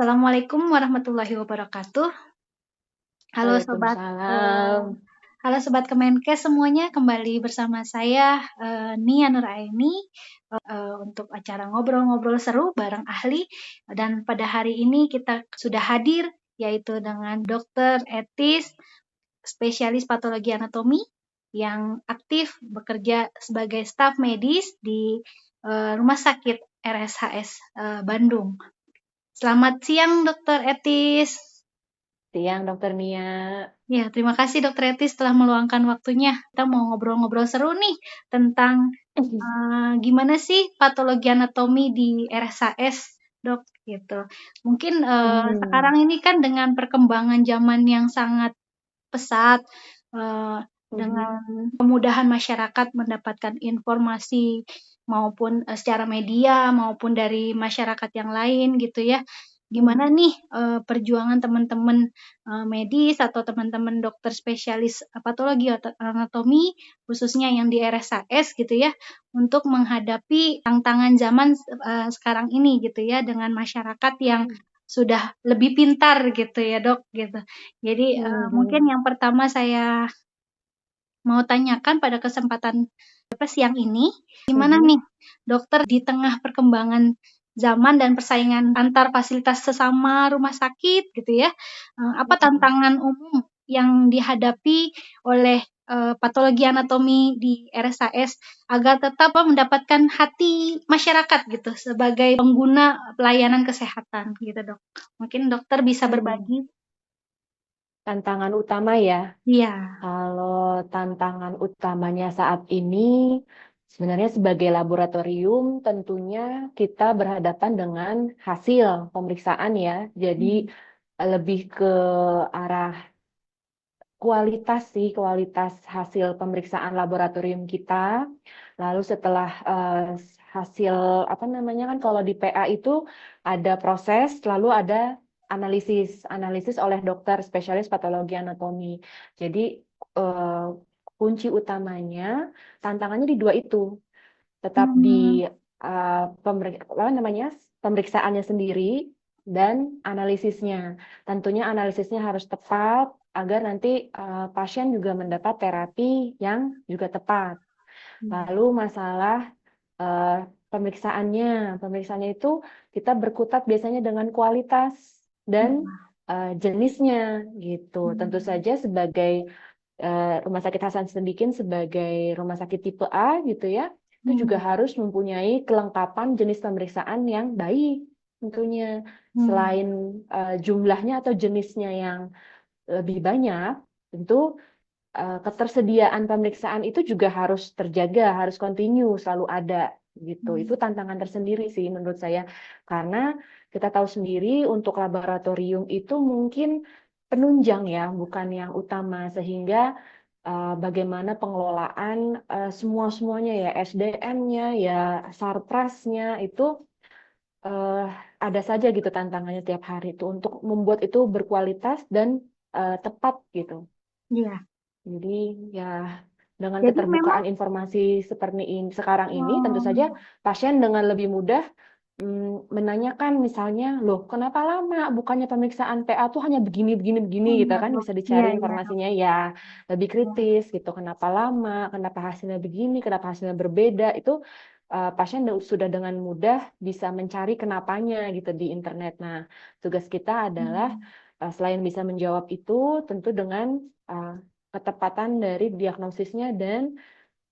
Assalamualaikum warahmatullahi wabarakatuh. Halo sobat, Waalaikumsalam. halo sobat Kemenkes semuanya, kembali bersama saya, Nia Nuraini, untuk acara ngobrol-ngobrol seru bareng ahli, dan pada hari ini kita sudah hadir, yaitu dengan dokter etis, spesialis patologi anatomi, yang aktif bekerja sebagai staf medis di, Rumah Sakit RSHS, Bandung. Selamat siang Dokter Etis. Siang, Dokter Nia. Ya, terima kasih Dokter Etis telah meluangkan waktunya. Kita mau ngobrol-ngobrol seru nih tentang gimana sih patologi anatomi di RSAS, Dok, gitu. Mungkin sekarang Mhm. ini kan dengan perkembangan zaman yang sangat pesat, eee, dengan Mhm. kemudahan masyarakat mendapatkan informasi maupun, secara media maupun dari masyarakat yang lain gitu ya. Gimana nih, perjuangan teman-teman, medis atau teman-teman dokter spesialis, patologi atau anatomi khususnya yang di RSAS gitu ya, untuk menghadapi tantangan zaman, sekarang ini gitu ya, dengan masyarakat yang sudah lebih pintar gitu ya, Dok, gitu. Jadi, mungkin Mhm. yang pertama saya mau tanyakan pada kesempatan siang ini, gimana Mhm. nih dokter di tengah perkembangan zaman dan persaingan antar fasilitas sesama rumah sakit gitu ya, apa Mhm. tantangan umum yang dihadapi oleh, patologi anatomi di RSAS agar tetap mendapatkan hati masyarakat gitu sebagai pengguna pelayanan kesehatan gitu, Dok. Mungkin dokter bisa Mhm. berbagi? Tantangan utama ya. Iya. Kalau tantangan utamanya saat ini, sebenarnya sebagai laboratorium tentunya kita berhadapan dengan hasil pemeriksaan ya. Jadi Mmm. lebih ke arah kualitas sih, kualitas hasil pemeriksaan laboratorium kita. Lalu setelah hasil apa namanya kan kalau di PA itu ada proses, lalu ada analisis oleh dokter spesialis patologi anatomi. Jadi eh, kunci utamanya, tantangannya di dua itu, tetap Mmm. di apa namanya pemeriksaannya sendiri dan analisisnya. Tentunya analisisnya harus tepat agar nanti pasien juga mendapat terapi yang juga tepat. Iya. Lalu masalah pemeriksaannya itu kita berkutat biasanya dengan kualitas dan Iya. jenisnya gitu. Tentu Mmm. saja sebagai Rumah Sakit Hasan Sadikin sebagai rumah sakit tipe A gitu ya, itu juga Mmm. harus mempunyai kelengkapan jenis pemeriksaan yang baik tentunya. Mmm. Selain jumlahnya atau jenisnya yang lebih banyak, tentu ketersediaan pemeriksaan itu juga harus terjaga, harus kontinu, selalu ada gitu. Mmm. Itu tantangan tersendiri sih menurut saya. Karena kita tahu sendiri untuk laboratorium itu mungkin penunjang ya, bukan yang utama. Sehingga bagaimana pengelolaan semua-semuanya ya, SDM-nya, ya sarprasnya itu eh, ada saja gitu tantangannya tiap hari itu untuk membuat itu berkualitas dan tepat gitu. Iya. Jadi ya dengan Jadi memang keterbukaan informasi seperti ini sekarang ini tentu saja mmm, pasien dengan lebih mudah menanyakan misalnya, loh kenapa lama? Bukannya pemeriksaan PA tuh hanya begini begini begini oh gitu iya kan Dok, bisa iya dicari iya Dok, informasinya ya lebih iya, kritis gitu. Kenapa lama? Kenapa hasilnya begini? Kenapa hasilnya berbeda? Itu pasien sudah dengan mudah bisa mencari kenapanya gitu di internet. Nah, tugas kita adalah mmm, selain bisa menjawab itu tentu dengan uh, ketepatan dari diagnosisnya dan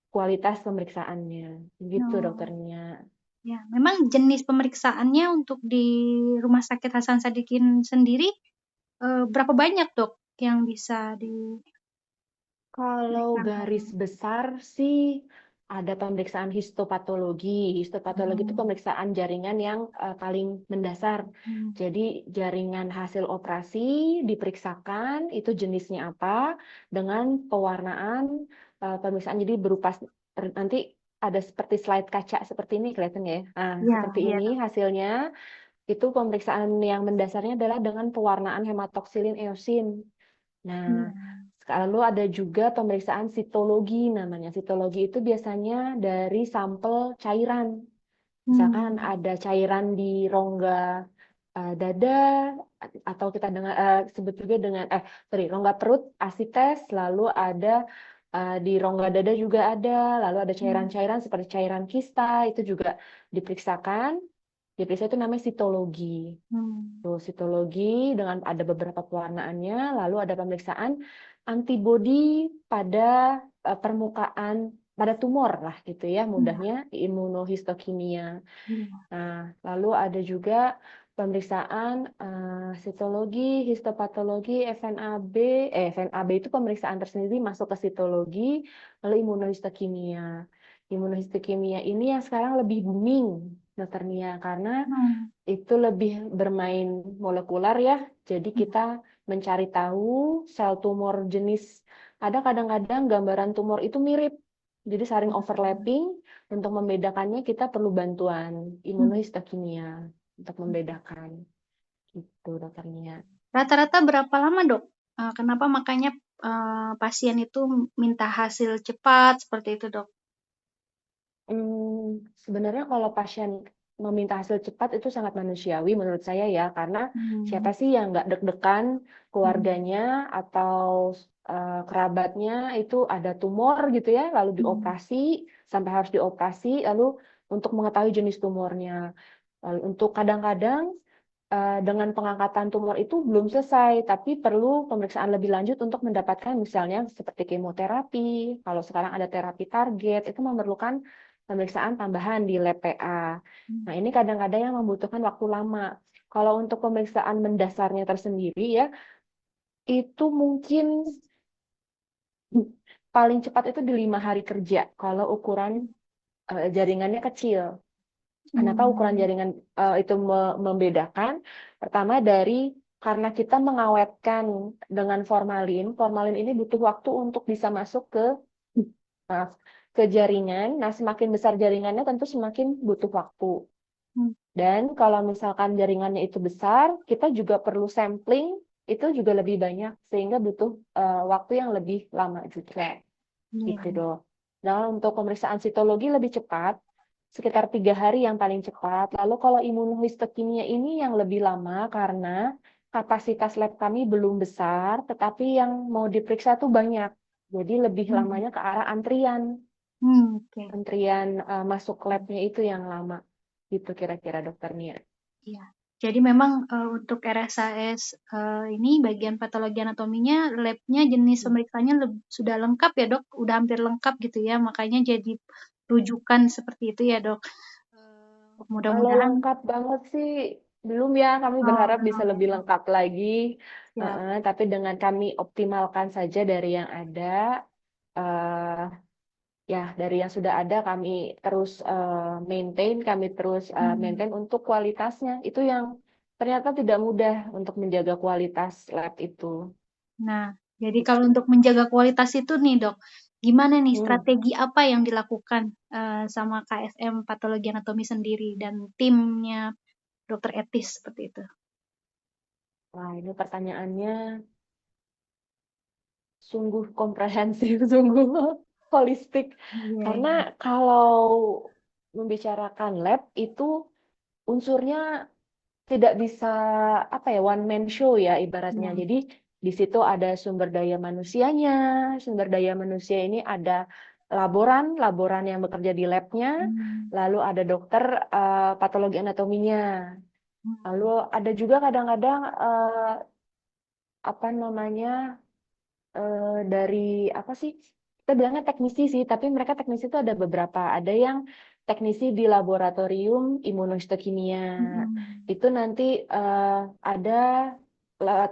kualitas pemeriksaannya. Gitu oh, dokternya. ya memang jenis pemeriksaannya untuk di Rumah Sakit Hasan Sadikin sendiri, berapa banyak Dok yang bisa Kalau diberikan? garis besar sih ada pemeriksaan histopatologi. Histopatologi itu Mmm. pemeriksaan jaringan yang paling mendasar. Mmm. Jadi jaringan hasil operasi diperiksakan itu jenisnya apa dengan pewarnaan pemeriksaan. Jadi berupa nanti ada seperti slide kaca seperti ini kelihatan ya. Nah, Iya seperti iya ini Dok. hasilnya. Itu pemeriksaan yang mendasarnya adalah dengan pewarnaan hematoksilin eosin. Nah, Iya. lalu ada juga pemeriksaan sitologi namanya. Sitologi itu biasanya dari sampel cairan. Misalkan Mmm. ada cairan di rongga dada, atau kita sebut juga dengan rongga perut, asites, lalu ada di rongga dada juga ada, lalu ada cairan-cairan seperti cairan kista, itu juga diperiksakan. Diperiksa itu namanya sitologi. Tuh, sitologi dengan ada beberapa pewarnaannya, lalu ada pemeriksaan antibodi pada permukaan, pada tumor lah gitu ya, mudahnya imunohistokimia. Nah, lalu ada juga pemeriksaan sitologi, histopatologi, FNAB. FNAB itu pemeriksaan tersendiri masuk ke sitologi, lalu imunohistokimia. Imunohistokimia ini yang sekarang lebih booming, Dokter Nia, karena itu lebih bermain molekular ya. Jadi kita mencari tahu sel tumor jenis. Ada kadang-kadang gambaran tumor itu mirip. Jadi saling overlapping. Untuk membedakannya kita perlu bantuan imunohistokimia untuk membedakan. Gitu, Dokter Nia. Rata-rata berapa lama, Dok? Kenapa makanya pasien itu minta hasil cepat seperti itu, Dok? Sebenarnya kalau pasien meminta hasil cepat itu sangat manusiawi menurut saya ya, karena siapa sih yang nggak deg-degan keluarganya atau kerabatnya itu ada tumor gitu ya, lalu dioperasi sampai harus dioperasi, lalu untuk mengetahui jenis tumornya. Lalu untuk kadang-kadang dengan pengangkatan tumor itu belum selesai, tapi perlu pemeriksaan lebih lanjut untuk mendapatkan misalnya seperti kemoterapi. Kalau sekarang ada terapi target, itu memerlukan pemeriksaan tambahan di lab PA. Nah, ini kadang-kadang yang membutuhkan waktu lama. Kalau untuk pemeriksaan mendasarnya tersendiri ya, itu mungkin paling cepat itu di 5 hari kerja kalau ukuran jaringannya kecil. Kenapa ukuran jaringan itu membedakan? Pertama karena kita mengawetkan dengan formalin. Formalin ini butuh waktu untuk bisa masuk ke jaringan. Nah, semakin besar jaringannya tentu semakin butuh waktu. Dan kalau misalkan jaringannya itu besar, kita juga perlu sampling, itu juga lebih banyak sehingga butuh waktu yang lebih lama juga. Gitu dong. Nah, untuk pemeriksaan sitologi lebih cepat, sekitar 3 hari yang paling cepat. Lalu kalau imunohistokimia ini yang lebih lama karena kapasitas lab kami belum besar, tetapi yang mau diperiksa tuh banyak. Jadi lebih lamanya ke arah antrian. Antrian masuk labnya itu yang lama. Gitu kira-kira Dokter Nia. Iya. Jadi memang untuk RSAS ini bagian patologi anatominya labnya jenis pemeriksaannya sudah lengkap ya, Dok? Udah hampir lengkap gitu ya, makanya jadi rujukan seperti itu ya, Dok. Kalau Mudah-mudahan lengkap banget sih belum ya, kami berharap bisa belum lebih ya. lengkap lagi. Siap. Tapi dengan kami optimalkan saja dari yang ada, eh, ya dari yang sudah ada kami terus maintain untuk kualitasnya. Itu yang ternyata tidak mudah untuk menjaga kualitas lab itu. Nah, jadi kalau untuk menjaga kualitas itu nih, Dok, gimana nih strategi apa yang dilakukan sama KSM Patologi Anatomi sendiri dan timnya dokter etis seperti itu? Wah, ini pertanyaannya sungguh komprehensif, sungguh holistik. Karena kalau membicarakan lab itu unsurnya tidak bisa one man show ya ibaratnya. Jadi di situ ada sumber daya manusianya. Sumber daya manusia ini ada laboran yang bekerja di labnya, lalu ada dokter patologi anatominya. Lalu ada juga kadang-kadang dari kita bilangnya teknisi sih, tapi mereka teknisi itu ada beberapa. Ada yang teknisi di laboratorium imunohistokimia. Itu nanti ada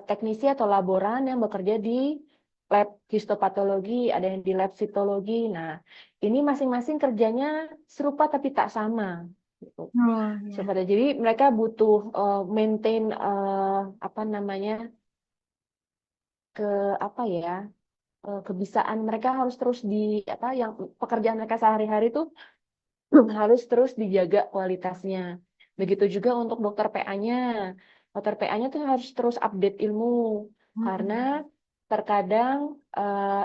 teknisi atau laboran yang bekerja di lab histopatologi, ada yang di lab sitologi. Nah, ini masing-masing kerjanya serupa tapi tak sama. Gitu. Jadi mereka butuh maintain kebisaan mereka harus terus yang pekerjaan mereka sehari-hari itu harus terus dijaga kualitasnya. Begitu juga untuk dokter PA-nya. Dokter PA-nya tuh harus terus update ilmu karena terkadang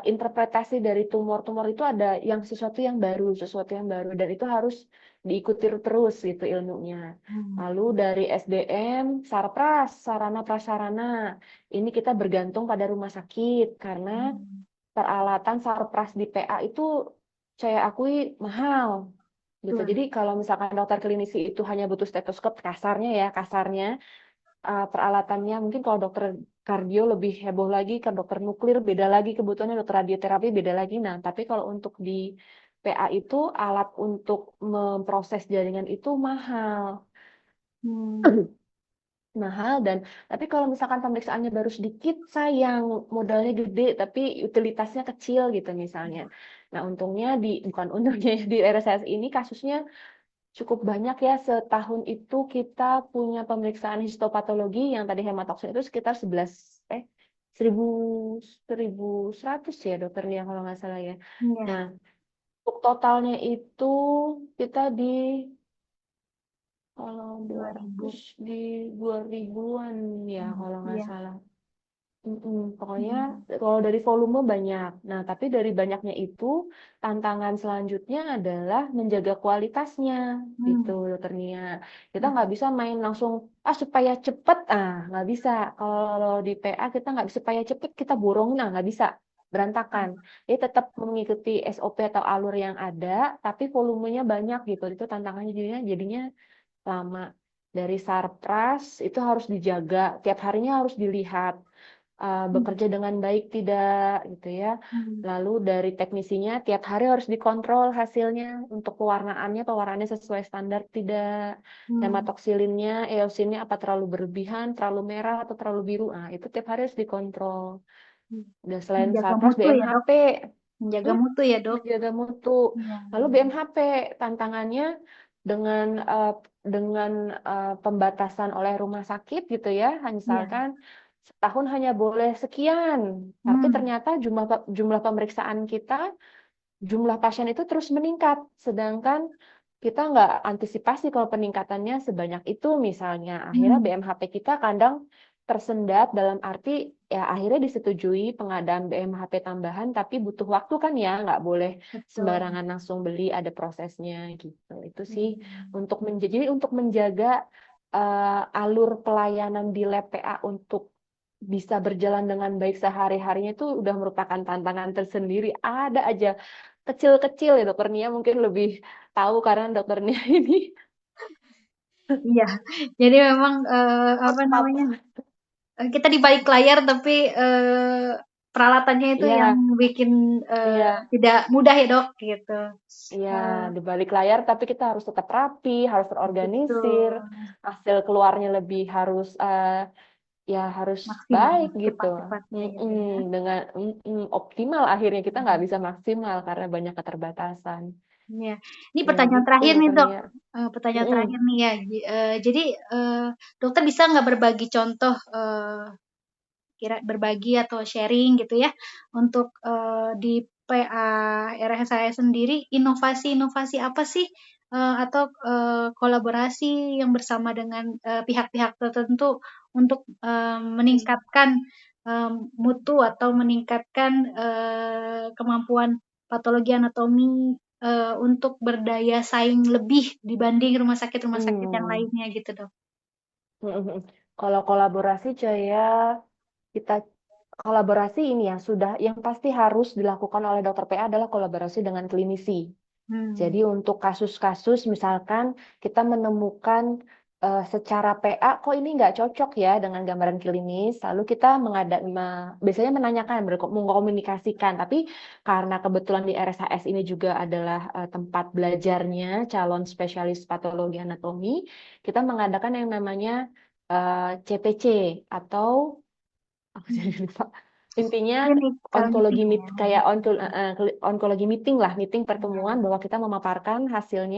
interpretasi dari tumor-tumor itu ada yang sesuatu yang baru, dan itu harus diikuti terus gitu ilmunya. Lalu dari SDM, Sarpras, sarana prasarana, ini kita bergantung pada rumah sakit karena peralatan Sarpras di PA itu saya akui mahal gitu. Betul. Jadi kalau misalkan dokter klinisi itu hanya butuh stetoskop, kasarnya peralatannya mungkin kalau dokter kardio lebih heboh lagi, ke dokter nuklir beda lagi kebutuhannya, dokter radioterapi beda lagi. Nah, tapi kalau untuk di PA itu alat untuk memproses jaringan itu mahal. Mahal dan tapi kalau misalkan pemeriksaannya baru sedikit sayang, modalnya gede tapi utilitasnya kecil gitu misalnya. Nah, untungnya bukan untungnya di RSS ini kasusnya cukup banyak ya. Setahun itu kita punya pemeriksaan histopatologi yang tadi hematoksin itu sekitar 1000 1100 ya dokternya kalau nggak salah ya. Iya. Nah, untuk totalnya itu kita kalau 2000. 200 di 2000-an ya kalau nggak Iya. salah. Pokoknya Hmm. kalau dari volume banyak. Nah, tapi dari banyaknya itu tantangan selanjutnya adalah menjaga kualitasnya gitu, Hmm. dokter Nia. Kita nggak bisa main langsung supaya cepet, nggak bisa. Kalau di PA kita nggak bisa supaya cepet kita borong, nggak bisa, berantakan. Jadi tetap mengikuti SOP atau alur yang ada, tapi volumenya banyak gitu. Itu tantangannya jadinya lama. Dari Sarpras itu harus dijaga, tiap harinya harus dilihat Hmm. bekerja dengan baik tidak gitu ya. Hmm. Lalu dari teknisinya tiap hari harus dikontrol hasilnya untuk pewarnaannya sesuai standar tidak. Hmm. Hematoksilinnya, eosinnya apa terlalu berlebihan, terlalu merah atau terlalu biru. Nah, itu tiap hari harus dikontrol. Hmm. Dan selain Menjaga Sarpras, mutu ya, Dok. BMHP. Menjaga mutu ya, Dok. Menjaga mutu. Iya. Lalu BMHP tantangannya dengan dengan pembatasan oleh rumah sakit gitu ya, Iya. misalkan setahun hanya boleh sekian, tapi Hmm. ternyata jumlah pemeriksaan kita, jumlah pasien itu terus meningkat, sedangkan kita nggak antisipasi kalau peningkatannya sebanyak itu misalnya. Akhirnya Hmm. BMHP kita kadang tersendat dalam arti ya akhirnya disetujui pengadaan BMHP tambahan, tapi butuh waktu kan ya, nggak boleh Betul. sembarangan langsung beli, ada prosesnya gitu. Itu sih Hmm. untuk menjaga alur pelayanan di lab PA untuk bisa berjalan dengan baik sehari-harinya itu udah merupakan tantangan tersendiri. Ada aja kecil-kecil ya, dokter Nia mungkin lebih tahu karena dokter Nia ini Iya. Jadi memang apa namanya? apa Kita di balik layar tapi peralatannya itu yang ya bikin iya tidak mudah ya, Dok, gitu. iya Eh, di balik layar tapi kita harus tetap rapi, harus terorganisir, betul. hasil keluarnya lebih harus Maksimal, baik gitu. cepat-cepatnya gitu ya. Dengan optimal akhirnya kita nggak Hmm. bisa maksimal karena banyak keterbatasan. Iya. Ini Ya pertanyaan gitu terakhir nih, dokter Dok. Nia. Pertanyaan Mm-mm. terakhir nih ya. Jadi dokter bisa nggak berbagi contoh kira berbagi atau sharing gitu ya untuk di PA RSAE sendiri inovasi-inovasi apa sih atau kolaborasi yang bersama dengan pihak-pihak tertentu untuk meningkatkan mutu atau meningkatkan kemampuan patologi anatomi untuk berdaya saing lebih dibanding rumah sakit yang Hmm. lainnya gitu, Dok. Mm-mm. Kalau kolaborasi saya kita kolaborasi ini yang pasti harus dilakukan oleh dokter PA adalah kolaborasi dengan klinisi. Hmm. Jadi untuk kasus-kasus misalkan kita menemukan secara PA kok ini nggak cocok ya dengan gambaran klinis, lalu kita biasanya menanyakan, mengkomunikasikan. Tapi karena kebetulan di RSHS ini juga adalah tempat belajarnya calon spesialis patologi anatomi, kita mengadakan yang namanya CPC atau aku jadi Hmm. lupa. Intinya Clinical onkologi meeting meet ya. kayak onkologi meeting lah, meeting pertemuan Iya. bahwa kita memaparkan hasil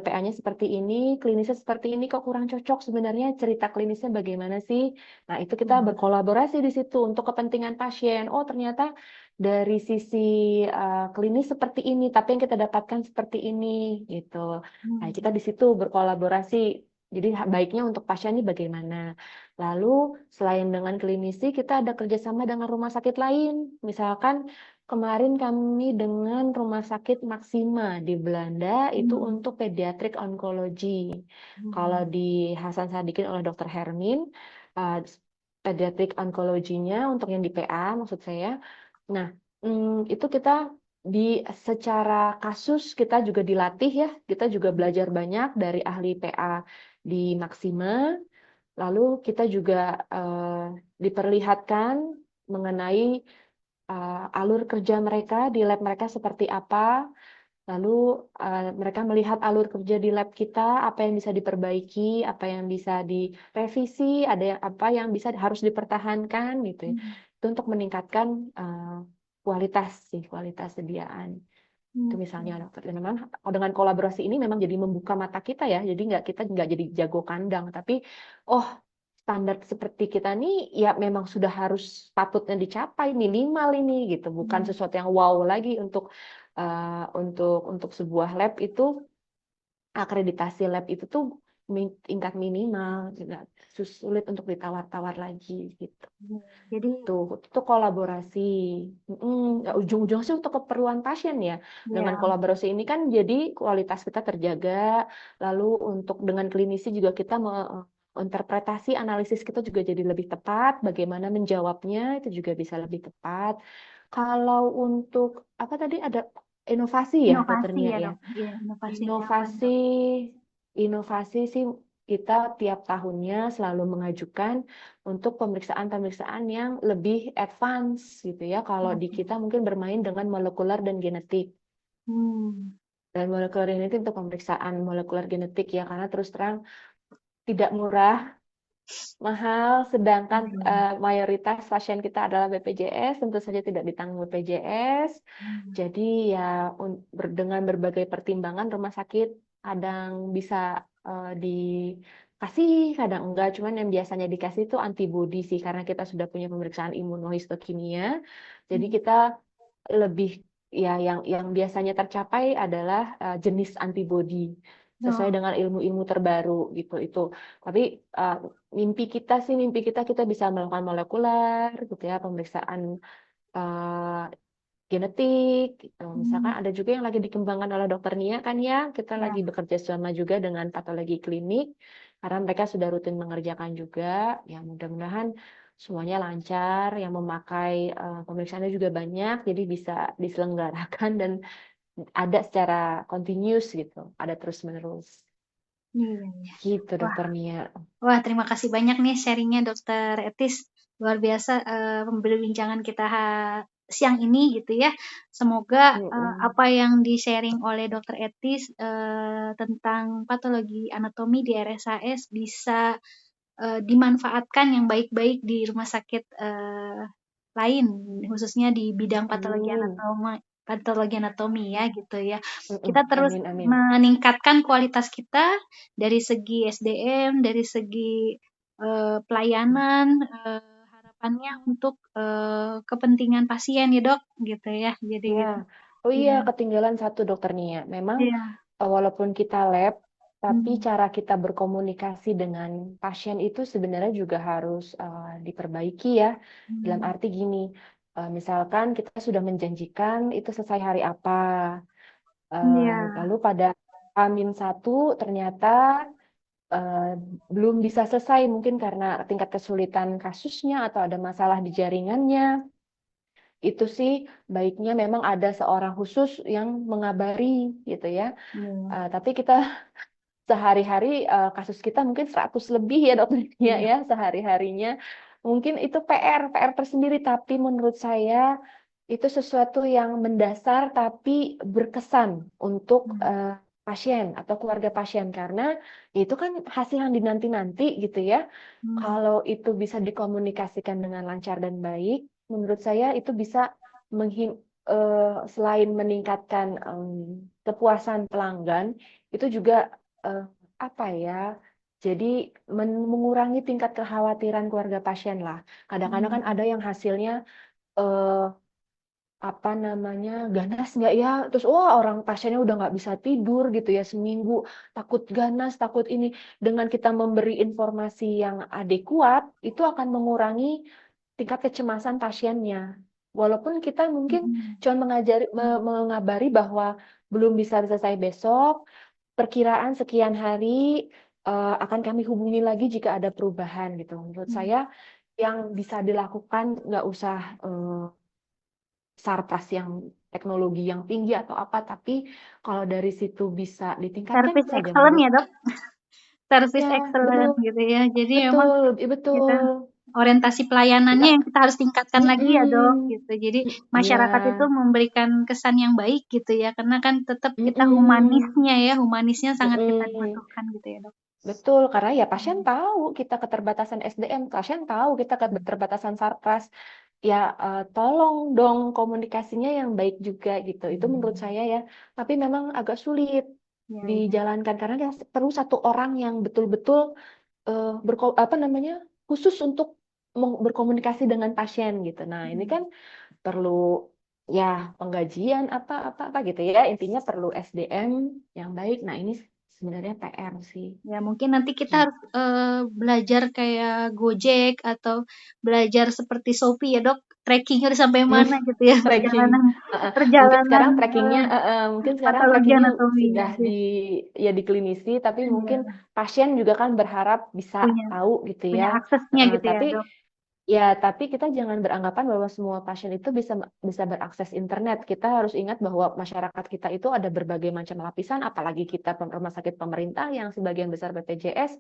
PA-nya seperti ini, klinisnya seperti ini kok kurang cocok sebenarnya cerita klinisnya bagaimana sih? Nah, itu kita Hmm. berkolaborasi di situ untuk kepentingan pasien. Oh, ternyata dari sisi klinis seperti ini, tapi yang kita dapatkan seperti ini gitu. Nah, Hmm. kita di situ berkolaborasi Jadi baiknya untuk pasien ini bagaimana. Lalu selain dengan klinisi, kita ada kerjasama dengan rumah sakit lain. Misalkan kemarin kami dengan Rumah Sakit Maxima di Belanda itu Hmm. untuk pediatrik onkologi. Kalau Hmm. di Hasan Sadikin oleh Dr. Hermin, uh, pediatrik onkologinya untuk yang di PA maksud saya. Nah, itu kita secara kasus kita juga dilatih ya, kita juga belajar banyak dari ahli PA di Maxima. Lalu kita juga diperlihatkan mengenai alur kerja mereka di lab mereka seperti apa. Lalu mereka melihat alur kerja di lab kita, apa yang bisa diperbaiki, apa yang bisa direvisi, ada yang apa yang bisa harus dipertahankan gitu ya. Hmm. Itu untuk meningkatkan kualitas sih, kualitas sediaan. Itu misalnya Hmm. dokter. Dan memang dengan kolaborasi ini memang jadi membuka mata kita ya. Jadi kita nggak jadi jago kandang, tapi oh standar seperti kita nih ya memang sudah harus patutnya dicapai minimal ini gitu. Bukan Hmm. sesuatu yang wow lagi untuk sebuah lab itu akreditasi lab itu tuh tingkat minimal, nggak sulit untuk ditawar-tawar lagi gitu. Jadi Itu kolaborasi. Ya, ujung-ujung sih untuk keperluan pasien ya. Dengan ya. kolaborasi ini kan jadi kualitas kita terjaga, lalu untuk dengan klinisi juga kita interpretasi analisis kita juga jadi lebih tepat, bagaimana menjawabnya itu juga bisa lebih tepat. Kalau untuk apa tadi ada inovasi ya, Dokter Inovasi Nia ya ya. dok, ya inovasinya apa nih, Inovasi, dok? inovasi sih kita tiap tahunnya selalu mengajukan untuk pemeriksaan-pemeriksaan yang lebih advance gitu ya. Kalau di kita mungkin bermain dengan molekuler dan genetik. Hmm. Dan molekuler genetik untuk pemeriksaan molekuler genetik ya, karena terus terang tidak murah, mahal, sedangkan Hmm. mayoritas pasien kita adalah BPJS, tentu saja tidak ditanggung BPJS. Hmm. Jadi ya dengan berbagai pertimbangan rumah sakit kadang bisa dikasih, kadang enggak. Cuman yang biasanya dikasih itu antibodi sih, karena kita sudah punya pemeriksaan imunohistokimia. Jadi Hmm. kita lebih ya yang biasanya tercapai adalah jenis antibodi sesuai Oh. dengan ilmu-ilmu terbaru gitu itu. Tapi uh, mimpi kita kita bisa melakukan molekuler gitu ya, pemeriksaan uh, genetik gitu. Misalkan Hmm. ada juga yang lagi dikembangkan oleh dokter Nia kan ya, kita lagi Ya. bekerja sama juga dengan patologi klinik karena mereka sudah rutin mengerjakan juga. Ya mudah-mudahan semuanya lancar, yang memakai pemeriksaannya juga banyak, jadi bisa diselenggarakan dan ada secara continuous gitu, ada terus-menerus. Iya, iya. Gitu Wah, dokter Nia. wah, terima kasih banyak nih sharingnya Dokter Etis. Luar biasa perbincangan kita siang ini gitu ya. Semoga Mm-mm. apa yang di-sharing oleh Dokter Etis tentang patologi anatomi di RSAS bisa dimanfaatkan yang baik-baik di rumah sakit lain, khususnya di bidang Amin. patologi anatomi ya gitu ya. Kita Mm-mm. terus Amin, amin. meningkatkan kualitas kita dari segi SDM, dari segi pelayanan, harapannya untuk kepentingan pasien ya dok, gitu ya. Jadi Ya, gitu. oh iya, Iya, ketinggalan satu dokter Nia. Memang iya. walaupun kita lab, tapi Hmm. cara kita berkomunikasi dengan pasien itu sebenarnya juga harus diperbaiki ya. Dalam Hmm. arti gini, misalkan kita sudah menjanjikan itu selesai hari apa, Iya. lalu pada Amin 1 ternyata eh, belum bisa selesai mungkin karena tingkat kesulitan kasusnya atau ada masalah di jaringannya. Itu sih baiknya memang ada seorang khusus yang mengabari gitu ya. Iya. Tapi kita sehari-hari kasus kita mungkin 100 lebih ya dokter ya, Iya. ya sehari-harinya. Mungkin itu PR tersendiri, tapi menurut saya itu sesuatu yang mendasar tapi berkesan untuk Hmm. pasien atau keluarga pasien karena itu kan hasil yang dinanti-nanti gitu ya. Hmm. Kalau itu bisa dikomunikasikan dengan lancar dan baik, menurut saya itu bisa menghim selain meningkatkan kepuasan pelanggan, itu juga eh, apa ya? Jadi mengurangi tingkat kekhawatiran keluarga pasien lah. Kadang-kadang kan Hmm. ada yang hasilnya eh, apa namanya, ganas nggak ya? Terus wah orang pasiennya udah nggak bisa tidur gitu ya seminggu, takut ganas, takut ini. Dengan kita memberi informasi yang adekuat, itu akan mengurangi tingkat kecemasan pasiennya. Walaupun kita mungkin Hmm. cuma mengabari bahwa belum bisa selesai besok, perkiraan sekian hari akan kami hubungi lagi jika ada perubahan gitu. Menurut Hmm. saya yang bisa dilakukan nggak usah sarpras yang teknologi yang tinggi atau apa, tapi kalau dari situ bisa ditingkatkan Service saja excellent menurut ya dok, service ya betul excellent gitu ya. Jadi memang betul kita betul orientasi pelayanannya kita yang kita harus tingkatkan lagi ya dok mm-mm, gitu. Jadi iya masyarakat itu memberikan kesan yang baik gitu ya, karena kan tetap kita mm-mm, humanisnya ya, humanisnya sangat kita mm-mm. butuhkan gitu ya dok. Betul, karena ya pasien tahu kita keterbatasan SDM, pasien tahu kita keterbatasan sarpras. Ya, tolong dong komunikasinya yang baik juga gitu. Itu menurut saya ya. Tapi memang agak sulit Ya, ya. dijalankan karena ya perlu satu orang yang betul-betul apa namanya khusus untuk berkomunikasi dengan pasien gitu. Nah, ini kan perlu ya penggajian apa gitu ya. Intinya perlu SDM yang baik. Nah, ini sebenarnya PR sih. Ya, mungkin nanti kita Gitu. harus belajar kayak Gojek atau belajar seperti Shopee ya dok, trackingnya udah sampai Hmm, mana gitu ya, tracking. Mungkin perjalanan sekarang trackingnya, mungkin sekarang patologi trackingnya anatomi sudah gitu. ya di klinisi, tapi mungkin Iya, pasien juga kan berharap bisa punya tahu gitu ya. punya aksesnya gitu ya Tapi dok. ya, tapi kita jangan beranggapan bahwa semua pasien itu bisa bisa berakses internet. Kita harus ingat bahwa masyarakat kita itu ada berbagai macam lapisan, apalagi kita rumah sakit pemerintah yang sebagian besar BPJS,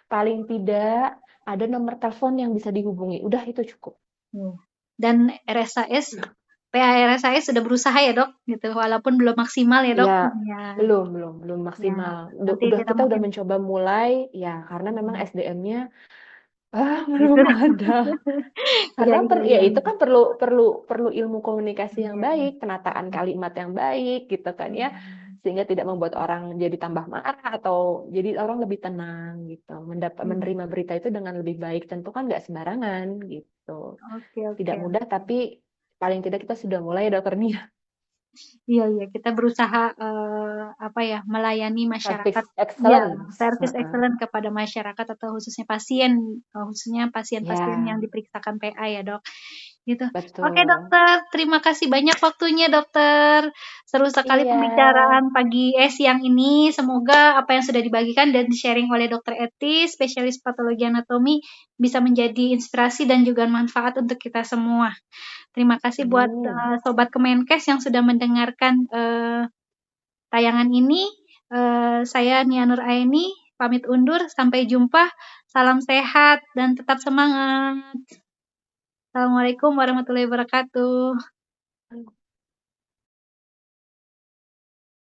paling tidak ada nomor telepon yang bisa dihubungi. Udah itu cukup. Iya. Dan RSAS, PARSAS sudah berusaha ya dok, gitu, walaupun belum maksimal ya dok. Ya, Ya, belum ya. maksimal. Nanti Udah kita kita udah mungkin mencoba mulai, ya karena memang SDM-nya itu. belum ada. Iya, Karena iya, ya iya. itu kan perlu perlu perlu ilmu komunikasi yang Iya. baik, penataan kalimat yang baik gitu kan ya, sehingga tidak membuat orang jadi tambah marah atau jadi orang lebih tenang gitu, Hmm. menerima berita itu dengan lebih baik. Tentu kan nggak sembarangan gitu, Oke, tidak oke. mudah tapi paling tidak kita sudah mulai dokter Nia. Iya, iya, kita berusaha apa ya, melayani masyarakat. Service Ya, excellence. service excellent kepada masyarakat atau khususnya pasien, khususnya pasien-pasien yang Ya, diperiksakan PA ya, Dok. Gitu. Oke, betul. Dokter, terima kasih banyak waktunya, Dokter. Seru sekali Iya, pembicaraan siang ini. Semoga apa yang sudah dibagikan dan di-sharing oleh Dokter Eti, spesialis patologi anatomi, bisa menjadi inspirasi dan juga manfaat untuk kita semua. Terima kasih buat amin. Sobat Kemenkes yang sudah mendengarkan tayangan ini. Saya Nia Nur Aini, pamit undur. Sampai jumpa. Salam sehat dan tetap semangat. Assalamualaikum warahmatullahi wabarakatuh.